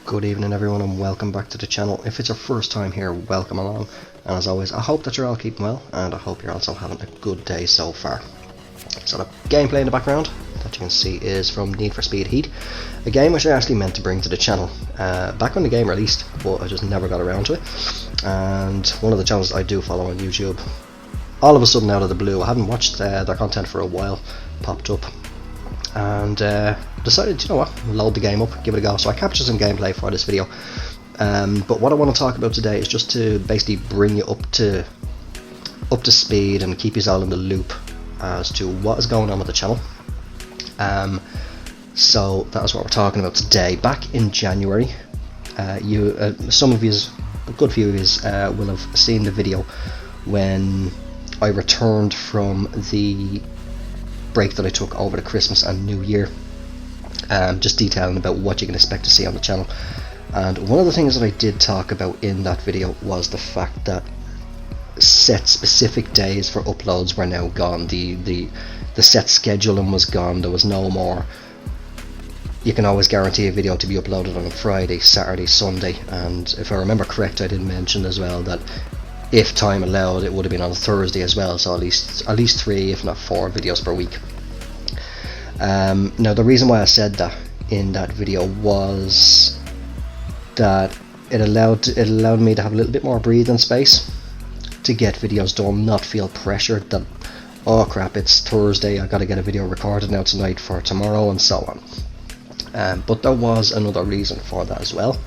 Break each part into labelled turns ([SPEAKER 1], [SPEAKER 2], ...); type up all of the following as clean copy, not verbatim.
[SPEAKER 1] Good evening everyone and welcome back to the channel. If it's your first time here, welcome along, and as always I hope that you're all keeping well and I hope you're also having a good day so far. So the gameplay in the background that you can see is from Need for Speed Heat, a game which I actually meant to bring to the channel back when the game released, but I just never got around to it. And one of the channels I do follow on YouTube, all of a sudden out of the blue, I haven't watched their content for a while, popped up and decided, you know what, load the game up, give it a go. So I captured some gameplay for this video, but what I want to talk about today is just to basically bring you up to speed and keep you all in the loop as to what is going on with the channel. So that is what we're talking about today. Back in January, some of you, a good few of you, will have seen the video when I returned from the break that I took over the Christmas and New Year, just detailing about what you can expect to see on the channel. And one of the things that I did talk about in that video was the fact that set specific days for uploads were now gone. The set scheduling was gone. There was no more, you can always guarantee a video to be uploaded on a Friday, Saturday, Sunday, and if I remember correct, I did mention as well that if time allowed it would have been on a Thursday as well, so at least 3 if not 4 videos per week. Now the reason why I said that in that video was that it allowed me to have a little bit more breathing space to get videos done, not feel pressured that, oh crap, it's Thursday, I gotta get a video recorded now tonight for tomorrow, and so on. But there was another reason for that as well,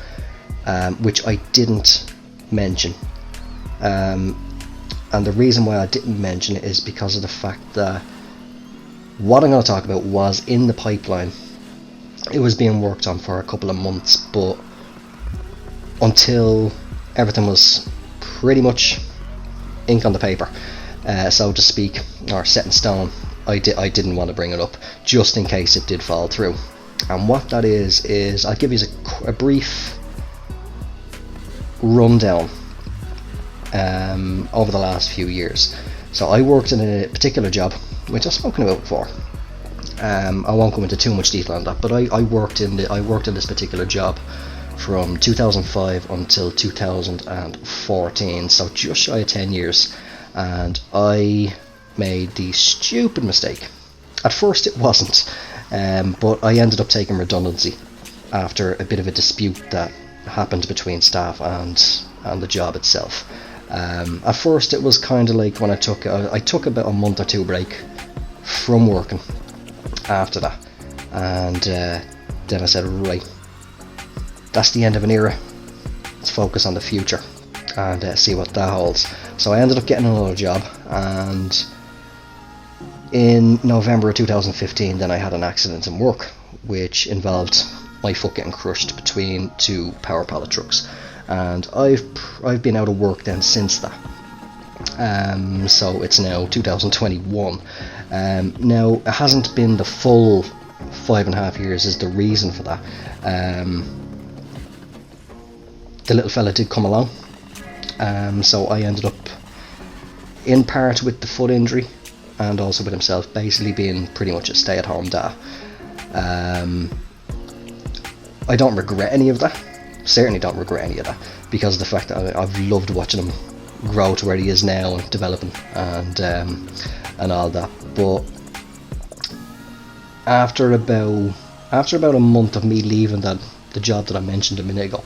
[SPEAKER 1] which I didn't mention. And the reason why I didn't mention it is because of the fact that what I'm going to talk about was in the pipeline. It was being worked on for a couple of months, but until everything was pretty much ink on the paper, so to speak, or set in stone, I didn't want to bring it up just in case it did fall through. And what that is I'll give you a brief rundown over the last few years. So I worked in a particular job which I've spoken about before. I won't go into too much detail on that, but I worked in this particular job from 2005 until 2014, so just shy of 10 years, and I made the stupid mistake. At first it wasn't, but I ended up taking redundancy after a bit of a dispute that happened between staff and the job itself. At first it was kind of like when I took about a month or two break from working after that, and then I said, right, that's the end of an era, let's focus on the future and see what that holds. So I ended up getting another job, and in November of 2015 then I had an accident in work which involved my foot getting crushed between 2 power pallet trucks, and I've been out of work then since that. So it's now 2021. Now it hasn't been the full 5.5 years is the reason for that. The little fella did come along, so I ended up in part with the foot injury and also with himself basically being pretty much a stay-at-home dad. I don't regret any of that. Certainly don't regret any of that, because of the fact that I've loved watching him grow to where he is now and developing and all that. But after about a month of me leaving the job that I mentioned a minute ago,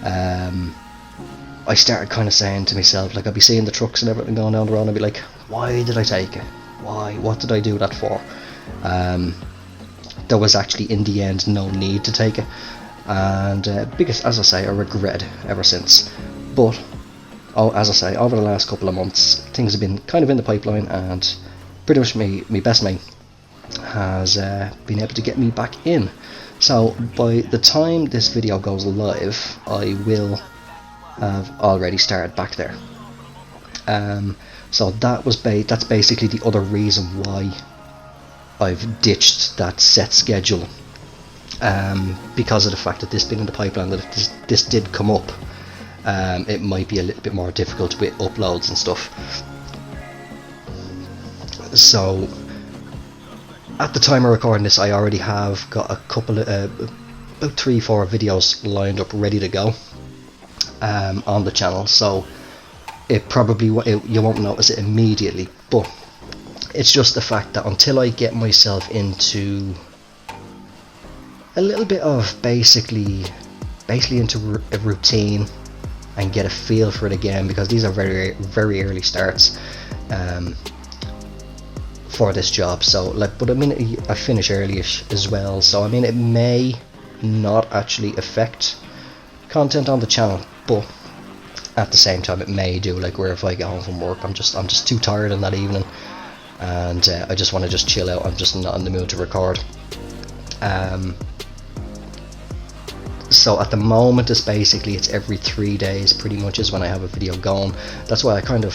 [SPEAKER 1] I started kind of saying to myself, like, I'd be seeing the trucks and everything going down the road and I'd be like, why did I take it? Why? What did I do that for? There was actually in the end no need to take it, and because, as I say, I regret it ever since. But as I say, over the last couple of months things have been kind of in the pipeline, and pretty much my best mate has been able to get me back in. So by the time this video goes live I will have already started back there. So that's basically the other reason why I've ditched that set schedule, because of the fact that this been in the pipeline, that if this did come up, it might be a little bit more difficult with uploads and stuff. So at the time of recording this I already have got a couple of about 3-4 videos lined up ready to go on the channel, so it probably you won't notice it immediately, but it's just the fact that until I get myself into a little bit of basically into a routine and get a feel for it again, because these are very, very early starts for this job. So like, but I mean, I finish early-ish as well, so I mean, it may not actually affect content on the channel, but at the same time it may do, like where if I get home from work, I'm just too tired in that evening, and I just want to just chill out. I'm just not in the mood to record. So at the moment it's every 3 days pretty much is when I have a video going. That's why I kind of,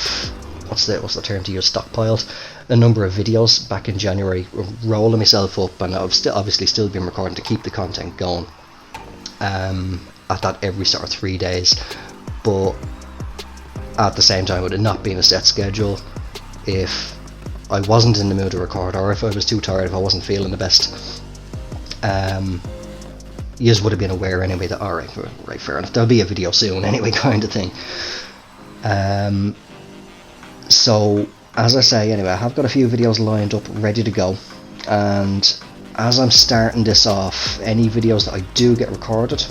[SPEAKER 1] what's the term to use, stockpiled a number of videos back in January, rolling myself up, and I've obviously still been recording to keep the content going at that every sort of 3 days. But at the same time, with it not being a set schedule, if I wasn't in the mood to record, or if I was too tired, if I wasn't feeling the best, you just would have been aware anyway that alright, right, fair enough, there'll be a video soon anyway, kind of thing. So as I say, anyway, I have got a few videos lined up ready to go, and as I'm starting this off, any videos that I do get recorded,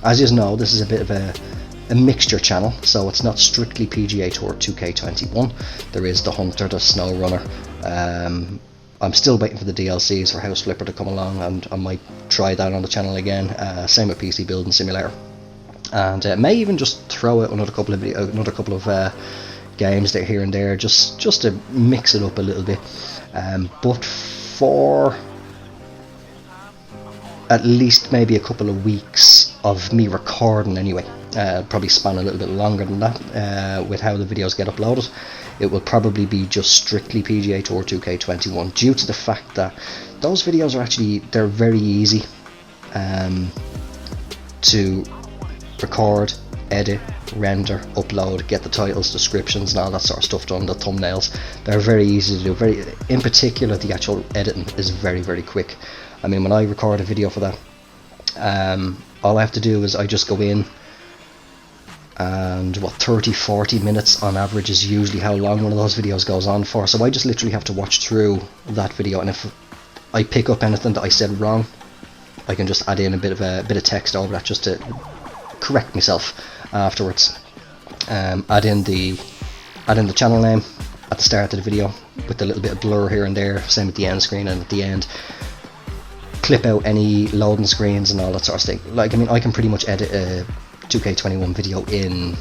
[SPEAKER 1] as you know, this is a bit of a mixture channel, so it's not strictly PGA Tour 2K21. There is the Hunter, the Snow Runner. I'm still waiting for the DLCs for House Flipper to come along, and I might try that on the channel again. Same with PC Building Simulator, and may even just throw out another couple of games there here and there, just to mix it up a little bit. But for at least maybe a couple of weeks of me recording anyway, probably span a little bit longer than that with how the videos get uploaded, it will probably be just strictly PGA Tour 2K21, due to the fact that those videos are actually, they're very easy to record, edit, render, upload, get the titles, descriptions and all that sort of stuff done, the thumbnails. They're very easy to do. In particular, the actual editing is very, very quick. I mean, when I record a video for that, all I have to do is I just go in, and 30-40 minutes on average is usually how long one of those videos goes on for. So I just literally have to watch through that video, and if I pick up anything that I said wrong, I can just add in a bit of text over that just to correct myself afterwards. Add in the channel name at the start of the video with a little bit of blur here and there, same at the end screen and at the end. Clip out any loading screens and all that sort of thing. Like, I mean, I can pretty much edit a 2K21 video in,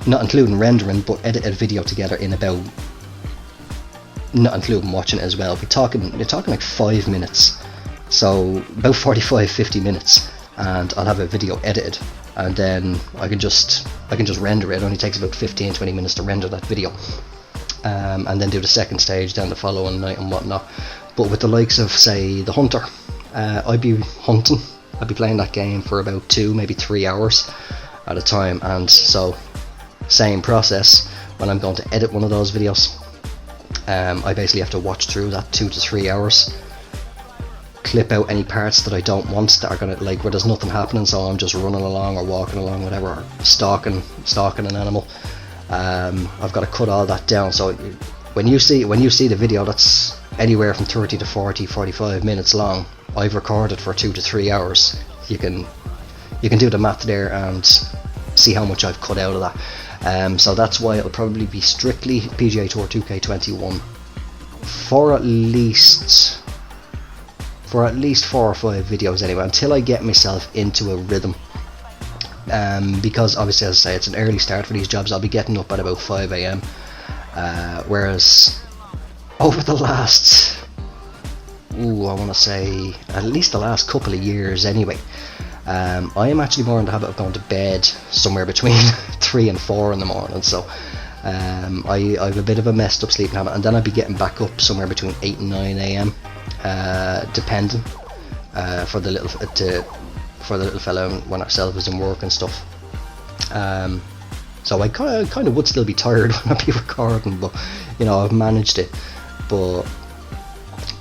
[SPEAKER 1] not including rendering, but edit a video together in about, not including watching it as well, you're talking like 5 minutes, so about 45-50 minutes, and I'll have a video edited, and then I can just render it. It only takes about 15-20 minutes to render that video, and then do the second stage then the following night and whatnot. But with the likes of, say, the Hunter, I'd be hunting, I'd be playing that game for about 2, maybe 3 hours at a time, and so same process when I'm going to edit one of those videos. I basically have to watch through that 2 to 3 hours, clip out any parts that I don't want, that are gonna, like, where there's nothing happening, so I'm just running along or walking along, whatever, or stalking an animal. I've got to cut all that down, so when you see the video that's anywhere from 30 to 45 minutes long, I've recorded for 2 to 3 hours. You can do the math there and see how much I've cut out of that. So that's why it'll probably be strictly PGA Tour 2K21 for at least 4 or 5 videos anyway, until I get myself into a rhythm. Because obviously, as I say, it's an early start for these jobs. I'll be getting up at about 5 AM, whereas over the last, I want to say at least the last couple of years anyway, I am actually more in the habit of going to bed somewhere between 3 and 4 in the morning, so I have a bit of a messed up sleeping habit, and then I'd be getting back up somewhere between 8 and 9 AM, depending, for the little fella when ourselves is in work and stuff. So I kind of would still be tired when I'd be recording, but you know, I've managed it. But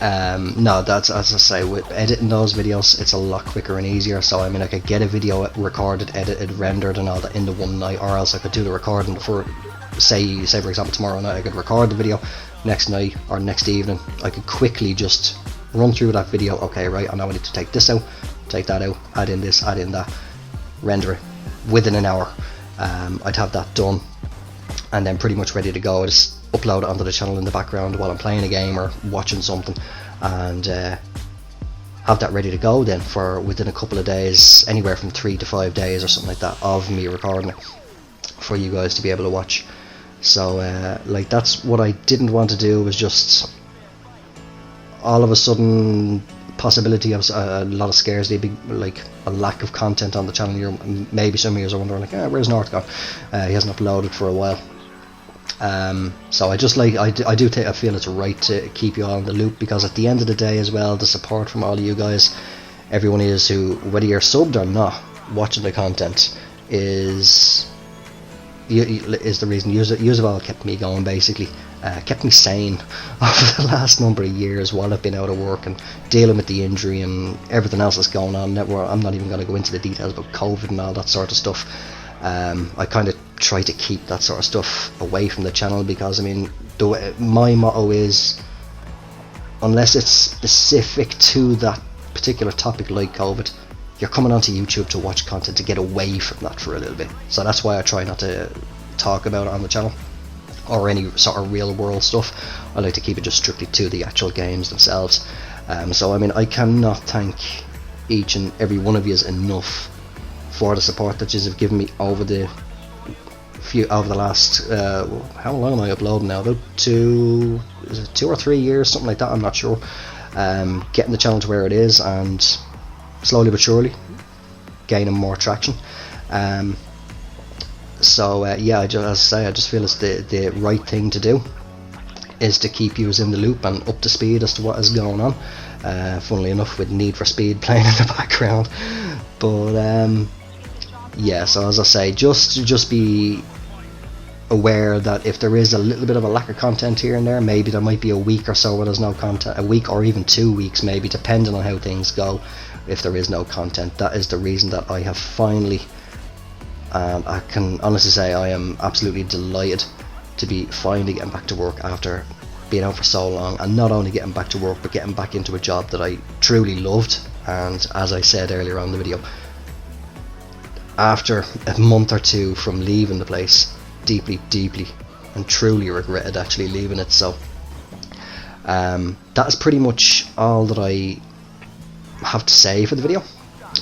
[SPEAKER 1] No, that's, as I say, with editing those videos, it's a lot quicker and easier. So I mean, I could get a video recorded, edited, rendered, and all that into one night, or else I could do the recording for, say for example, tomorrow night I could record the video. Next night or next evening, I could quickly just run through that video. Okay, right, I know I need to take this out, take that out, add in this, add in that, render it within an hour. I'd have that done, and then pretty much ready to go. I just upload it onto the channel in the background while I'm playing a game or watching something, and have that ready to go then for within a couple of days, anywhere from 3 to 5 days or something like that, of me recording it for you guys to be able to watch. So like, that's what I didn't want to do, was just all of a sudden possibility of a lot of scarcity, like a lack of content on the channel. Maybe some of you are wondering, like, where's North gone? He hasn't uploaded for a while. So I just like, I feel it's right to keep you all in the loop, because at the end of the day as well, the support from all of you guys, everyone is, who, whether you're subbed or not, watching the content is the reason. Yous have all kept me going, basically, kept me sane over the last number of years while I've been out of work and dealing with the injury and everything else that's going on. I'm not even going to go into the details about COVID and all that sort of stuff. I kind of try to keep that sort of stuff away from the channel, because I mean, my motto is, unless it's specific to that particular topic like COVID, you're coming onto YouTube to watch content to get away from that for a little bit. So that's why I try not to talk about it on the channel, or any sort of real world stuff. I like to keep it just strictly to the actual games themselves. So I mean, I cannot thank each and every one of you enough for the support that you have given me over the last how long am I uploading now? About 2 or 3 years, something like that, I'm not sure. Getting the channel to where it is, and slowly but surely gaining more traction. So yeah, as I say, I just feel it's the right thing to do, is to keep you in the loop and up to speed as to what is going on. Funnily enough, with Need for Speed playing in the background. But yeah, so as I say, just be aware that if there is a little bit of a lack of content here and there, maybe there might be a week or so where there's no content, a week or even 2 weeks maybe, depending on how things go. If there is no content, that is the reason that I have finally, I can honestly say I am absolutely delighted to be finally getting back to work after being out for so long, and not only getting back to work, but getting back into a job that I truly loved. And as I said earlier on in the video, after a month or two from leaving the place, deeply and truly regretted actually leaving it. So that is pretty much all that I have to say for the video.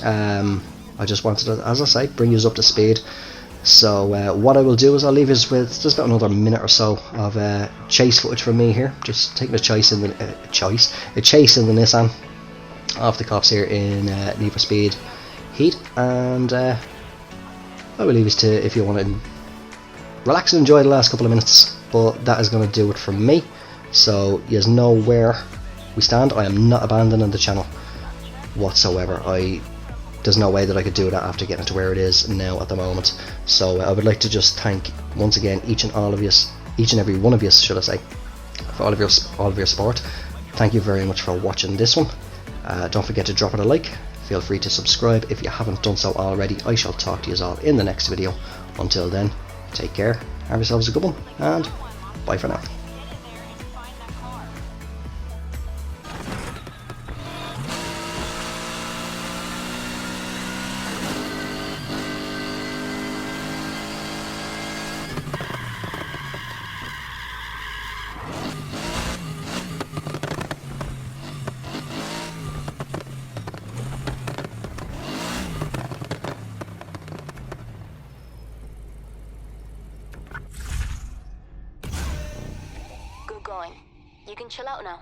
[SPEAKER 1] I just wanted to, as I say, bring you up to speed. So what I will do is I'll leave you with just about another minute or so of chase footage from me here, just taking a chase in the Nissan off the cops here in Need for Speed Heat. And I will leave you to, if you want to relax and enjoy the last couple of minutes, but that is going to do it from me. So you know where we stand. I am not abandoning the channel whatsoever. There's no way that I could do that after getting to where it is now at the moment. So I would like to just thank once again each and every one of you, should I say, for all of your support. Thank you very much for watching this one. Don't forget to drop it a like. Feel free to subscribe if you haven't done so already. I shall talk to you all in the next video. Until then, take care, have yourselves a good one, and bye for now.
[SPEAKER 2] Good going. You can chill out now.